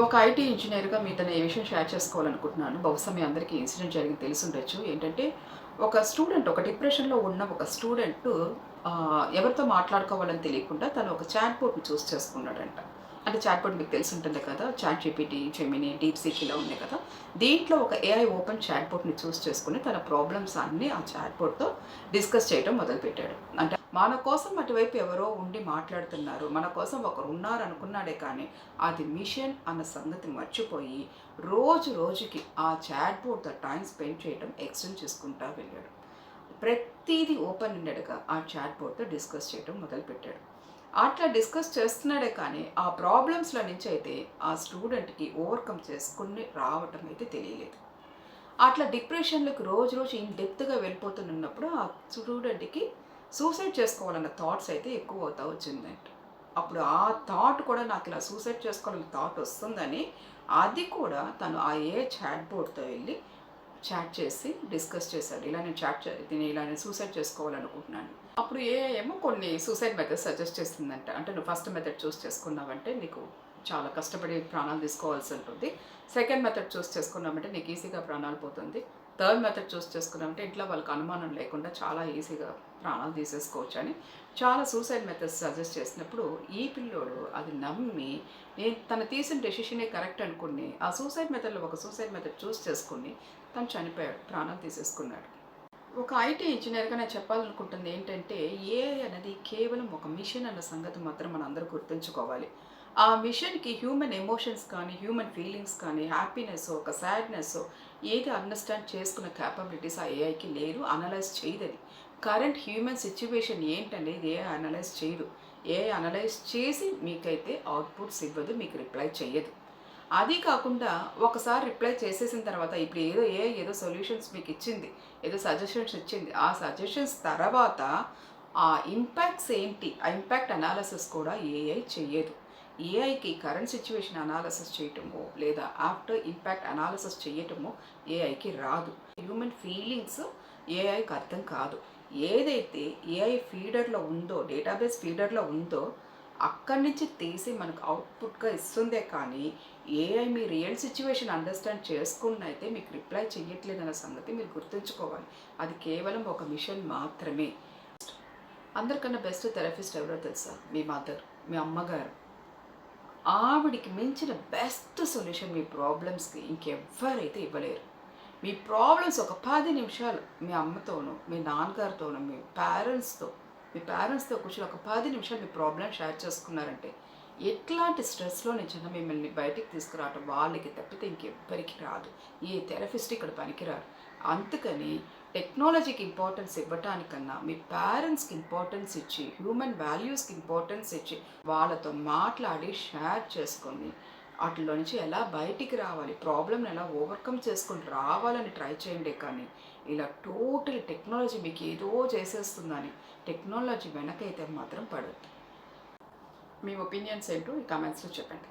ఒక ఐటీ ఇంజినీర్‌గా మీతోని ఈ విషయం షేర్ చేసుకోవాలనుకుంటున్నాను. బహుశా మీ అందరికీ ఇన్సిడెంట్ జరిగింది తెలిసుండొచ్చు. ఏంటంటే, ఒక డిప్రెషన్‌లో ఉన్న ఒక స్టూడెంటు ఎవరితో మాట్లాడుకోవాలని తెలియకుండా తను ఒక చాట్ బోట్‌ని చేసుకున్నాడంట. అంటే చాట్ బోట్ మీకు తెలిసుంటుంది కదా! చాట్ జీపీటీ, జెమినీ, డీప్‌సీక్ ఇలా ఉన్నాయి కదా! దీంట్లో ఒక ఏఐ ఓపెన్ చాట్ బోట్‌ని చేసుకొని తన ప్రాబ్లమ్స్ అన్నీ ఆ చాట్ బోట్‌తో డిస్కస్ చేయడం మొదలుపెట్టాడు. అంటే మన కోసం అటువైపు ఎవరో ఉండి మాట్లాడుతున్నారు. మన కోసం ఒకరున్నారనుకున్నాడే కానీ, అది మిషన్ అన్న సంగతి మర్చిపోయి, రోజు రోజుకి ఆ చాట్ బోట్‌తో టైమ్ స్పెండ్ చేయడం ఎక్స్‌టెండ్ చేసుకుంటా వెళ్ళాడు. ప్రతీదీ ఓపెన్ ఎండెడ్‌గా ఆ చాట్ బోట్‌తో డిస్కస్ చేయడం మొదలుపెట్టాడు. అట్లా డిస్కస్ చేస్తున్నాడే కానీ, ఆ ప్రాబ్లమ్స్‌లో నుంచయితే ఆ స్టూడెంట్‌కి ఓవర్‌కమ్ చేసుకొని రావటం అయితే తెలియలేదు. అట్లా డిప్రెషన్‌లోకి రోజు రోజు ఇన్ డెప్త్‌గా వెళ్ళిపోతున్నప్పుడు ఆ స్టూడెంట్‌కి సూసైడ్ చేసుకోవాలన్న థాట్స్ అయితే ఎక్కువవుతా వచ్చిందంట. అప్పుడు ఆ థాట్ కూడా నాకిలా సూసైడ్ చేసుకోవాలన్న థాట్ వస్తుందని, అది కూడా తను ఆ చాట్ బోట్‌తో వెళ్లి చాట్ చేసి డిస్కస్ చేశాడు. ఇలా నేను సూసైడ్ చేసుకోవాలనుకుంటున్నాను. అప్పుడు ఏఐ ఏమో కొన్ని సూసైడ్ మెథడ్స్ సజెస్ట్ చేస్తుందంట. అంటే నువ్వు ఫస్ట్ మెథడ్ చేసుకున్నావంటే నీకు చాలా కష్టపడి ప్రాణాలు తీసుకోవాల్సి ఉంటుంది. సెకండ్ మెథడ్ చేసుకున్నామంటే నీకు ఈజీగా ప్రాణాలు పోతుంది. థర్డ్ మెథడ్ చేసుకున్నామంటే ఇంట్లో వాళ్ళకి అనుమానం లేకుండా చాలా ఈజీగా ప్రాణాలు తీసేసుకోవచ్చని చాలా సూసైడ్ మెథడ్స్ సజెస్ట్ చేసినప్పుడు ఈ పిల్లోడు అది నమ్మి తను తీసిన డెసిషనే కరెక్ట్ అనుకుని ఆ సూసైడ్ మెథడ్ చేసుకొని తను చనిపోయాడు. ప్రాణాలు తీసేసుకున్నాడు. ఒక ఐటీ ఇంజినీర్‌గా నేను చెప్పాలనుకుంటుంది ఏంటంటే, ఏఐ అనేది కేవలం ఒక మిషన్ అన్న సంగతి మాత్రం మనందరూ గుర్తుంచుకోవాలి. ఆ మిషన్‌కి హ్యూమన్ ఎమోషన్స్ కానీ, హ్యూమన్ ఫీలింగ్స్ కానీ, హ్యాపీనెస్సో, ఒక సాడ్‌నెస్సో ఏది అండర్‌స్టాండ్ చేసుకునే కేపబిలిటీస్ ఆ ఏఐకి లేదు. అనలైజ్ చేయదది. కరెంట్ హ్యూమన్ సిట్యుయేషన్ ఏంటనేది ఏఐ అనలైజ్ చేయదు. ఏఐ అనలైజ్ చేసి మీకైతే అవుట్‌పుట్స్ ఇవ్వదు. మీకు రిప్లై చెయ్యదు. అది కాకుండా ఒకసారి రిప్లై చేసేసిన తర్వాత ఇప్పుడు ఏదో సొల్యూషన్స్ మీకిచ్చింది. ఏదో సజెషన్స్ ఇచ్చింది. ఆ సజెషన్స్ తర్వాత ఆ ఇంపాక్ట్స్ ఏంటి? ఆ ఇంపాక్ట్ అనాలిసిస్ కూడా ఏఐ చెయ్యదు. ఏఐకి కరెంట్ సిట్యుయేషన్ అనాలిసిస్ చేయటమో, లేదా ఆఫ్టర్ ఇంపాక్ట్ అనాలిసిస్ చేయటమో ఏఐకి రాదు. హ్యూమన్ ఫీలింగ్స్ ఏఐకి అర్థం కాదు. ఏదైతే ఏఐ ఫీడర్‌లో ఉందో, డేటాబేస్ ఫీడర్‌లో ఉందో అక్కడి నుంచి తీసి మనకు అవుట్‌పుట్‌గా ఇస్తుందే కానీ, ఏఐ మీ రియల్ సిట్యుయేషన్ అండర్‌స్టాండ్ చేసుకున్నయితే మీకు రిప్లై చెయ్యట్లేదన్న సంగతి మీరు గుర్తుంచుకోవాలి. అది కేవలం ఒక మిషన్ మాత్రమే. అందరికన్నా బెస్ట్ థెరపిస్ట్ ఎవరో తెలుసా? మీ మదర్, మీ అమ్మగారు. ఆవిడకి మించిన బెస్ట్ సొల్యూషన్ మీ ప్రాబ్లమ్స్‌కి ఇంకెవ్వరైతే ఇవ్వలేరు. మీ ప్రాబ్లమ్స్ ఒక 10 నిమిషాలు మీ అమ్మతోనో, మీ నాన్నగారితోనో, మీ పేరెంట్స్‌తో కూర్చొని ఒక 10 నిమిషాలు మీ ప్రాబ్లమ్ షేర్ చేసుకున్నారంటే, ఎట్లాంటి స్ట్రెస్‌లో నుంచైనా మిమ్మల్ని బయటికి తీసుకురావటం వాళ్ళకి తప్పితే ఇంకెవ్వరికి రాదు. ఏ థెరపిస్ట్ ఇక్కడ పనికిరారు. అందుకని టెక్నాలజీకి ఇంపార్టెన్స్ ఇవ్వటానికన్నా మీ పేరెంట్స్‌కి ఇంపార్టెన్స్ ఇచ్చి, హ్యూమన్ వాల్యూస్‌కి ఇంపార్టెన్స్ ఇచ్చి, వాళ్ళతో మాట్లాడి షేర్ చేసుకొని ఆటిల్లో నుంచి ఎలా బయటికి రావాలి, ప్రాబ్లమ్‌ని ఎలా ఓవర్‌కమ్ చేసుకొని రావాలని ట్రై చేయండే కానీ, ఇలా టోటల్ టెక్నాలజీ మీకు ఏదో చేసేస్తుందని టెక్నాలజీ వెనకైతే మాత్రం పడొద్దు. మీ ఒపీనియన్స్ ఏంటో ఈ కామెంట్స్‌లో చెప్పండి.